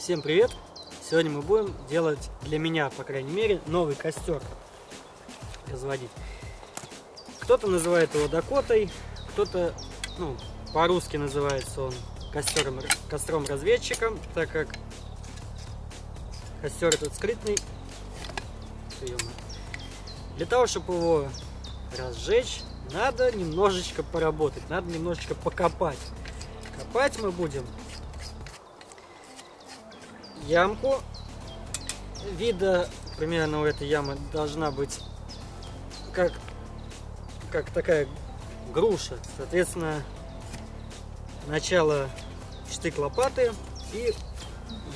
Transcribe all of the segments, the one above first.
Всем привет! Сегодня мы будем делать, для меня, по крайней мере, новый костер разводить. Кто-то называет его Дакотой, кто-то, по-русски называется он костром-разведчиком, так как костер этот скрытный. Для того, чтобы его разжечь, надо немножечко поработать, надо немножечко покопать. Копать мы будем ямку. Вида примерно у этой ямы должна быть как такая груша. Соответственно, начало штык лопаты, и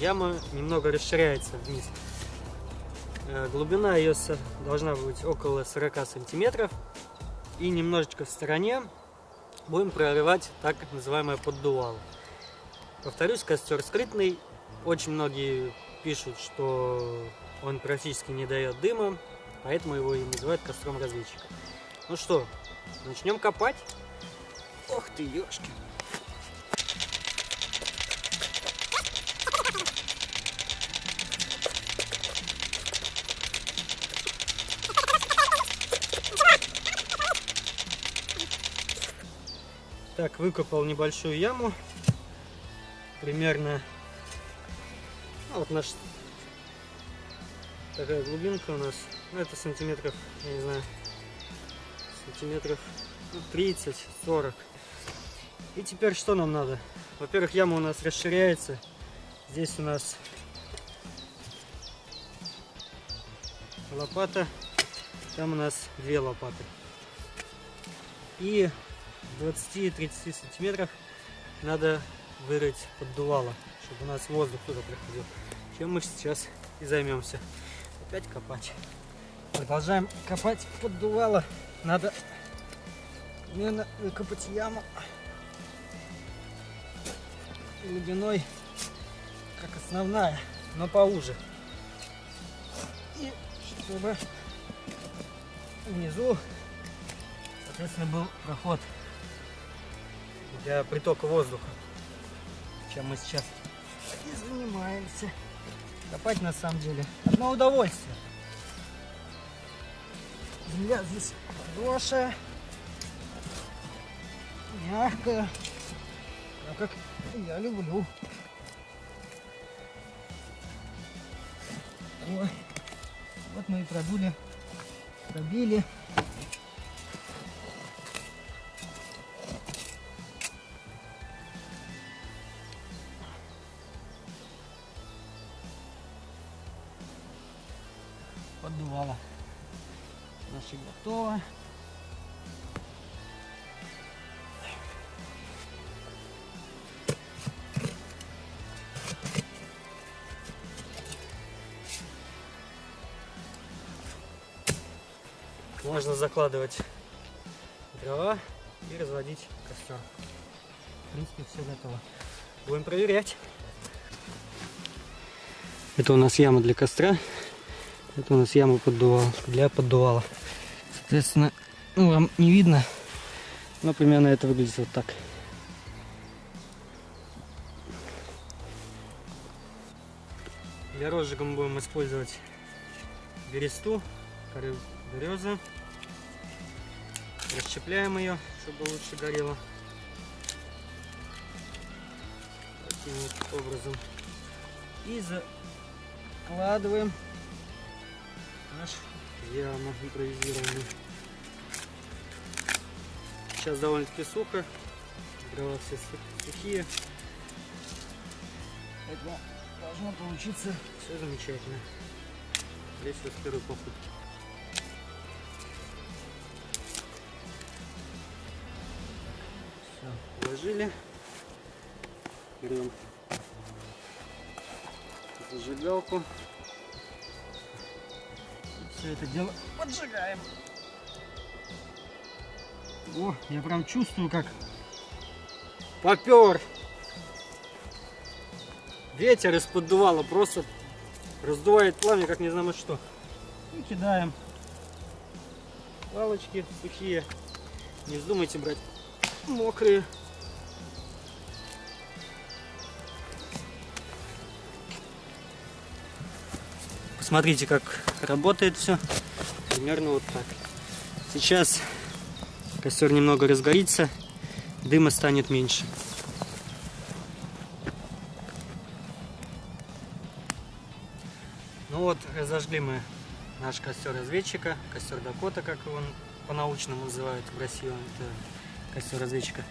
яма немного расширяется вниз. Глубина ее должна быть около 40 сантиметров. И немножечко в стороне будем прорывать так называемое поддувало. Повторюсь, костер скрытный. Очень многие пишут, что он практически не дает дыма, поэтому его и называют костром-разведчиком. Ну что, начнем копать? Ох ты, ёшки! Так, выкопал небольшую яму. Примерно вот такая глубинка у нас. Это сантиметров, я не знаю, сантиметров 30-40. И теперь что нам надо? Во-первых, яма у нас расширяется. Здесь у нас лопата, там у нас 2 лопаты. И 20-30 сантиметров надо вырыть поддувало, чтобы у нас воздух туда проходил. Чем мы сейчас и займемся. Опять копать. Продолжаем копать поддувало. Надо примерно выкопать яму глубиной как основная, но поуже. И чтобы внизу, соответственно, был проход для притока воздуха, чем мы сейчас и занимаемся. Копать на самом деле одно удовольствие. Земля здесь хорошая, мягкая, как я люблю. Ой, вот мы и пробили. Поддувало наше готово. Можно закладывать дрова и разводить костер. В принципе, все готово. Будем проверять. Это у нас яма для костра. Это у нас яма для поддувала. Соответственно, вам не видно, но примерно это выглядит вот так. Для розжига мы будем использовать бересту, кору березы. Расщепляем ее, чтобы лучше горело. Таким вот образом. И закладываем наш яму импровизированную. Сейчас довольно-таки сухо, дрова все сухие, поэтому должно получиться все замечательно. Здесь все с первой попытки. Все, вложили, берем зажигалку. Все это дело поджигаем. О, я прям чувствую, как попер. Ветер из поддувала просто раздувает пламя, как не знамо что. И кидаем палочки сухие. Не вздумайте брать мокрые. Смотрите, как работает все. Примерно вот так. Сейчас костер немного разгорится, дыма станет меньше. Ну вот, разожгли мы наш костер разведчика, костер Дакота, как его по-научному называют в России, это костер разведчика.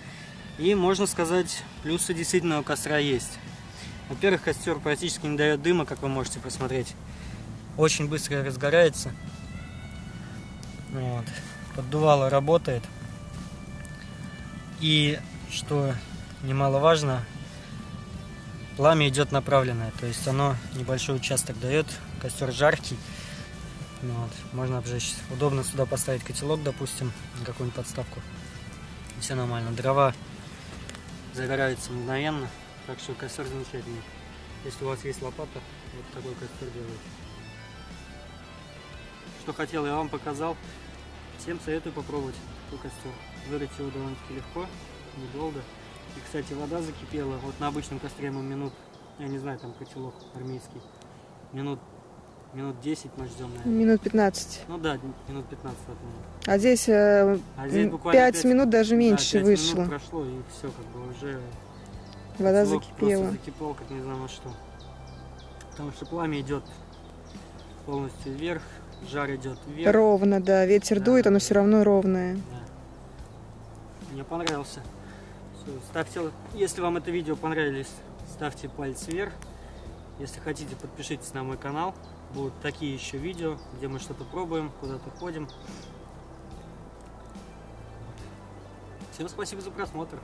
И можно сказать, плюсы действительно у костра есть. Во-первых, костер практически не дает дыма, как вы можете посмотреть. Очень быстро разгорается. Вот. Поддувало работает. И, что немаловажно, пламя идет направленное. То есть оно небольшой участок дает. Костер жаркий. Вот. Можно обжечь. Удобно сюда поставить котелок, допустим, на какую-нибудь подставку. И все нормально. Дрова загораются мгновенно. Так что костер замечательный. Если у вас есть лопата, вот такой костер делают. Что хотел, я вам показал. Всем советую попробовать такой костер. Варить его довольно-таки легко, недолго. И, кстати, вода закипела. Вот на обычном костре мы минут, я не знаю, там котелок армейский, минут 10 мы ждем, наверное. Минут 15. Ну да, минут 15 от минут. А здесь, здесь 5 минут даже меньше, да, 5 вышло. минут прошло, и все, как бы уже Вода котелок закипела. просто закипал, как не знаю на что. Потому что пламя идет полностью вверх, жар идет вверх. Ровно, да. Ветер дует, оно все равно ровное. Да. Мне понравился. Все, ставьте, если вам это видео понравилось, ставьте палец вверх. Если хотите, подпишитесь на мой канал. Будут такие еще видео, где мы что-то пробуем, куда-то ходим. Всем спасибо за просмотр.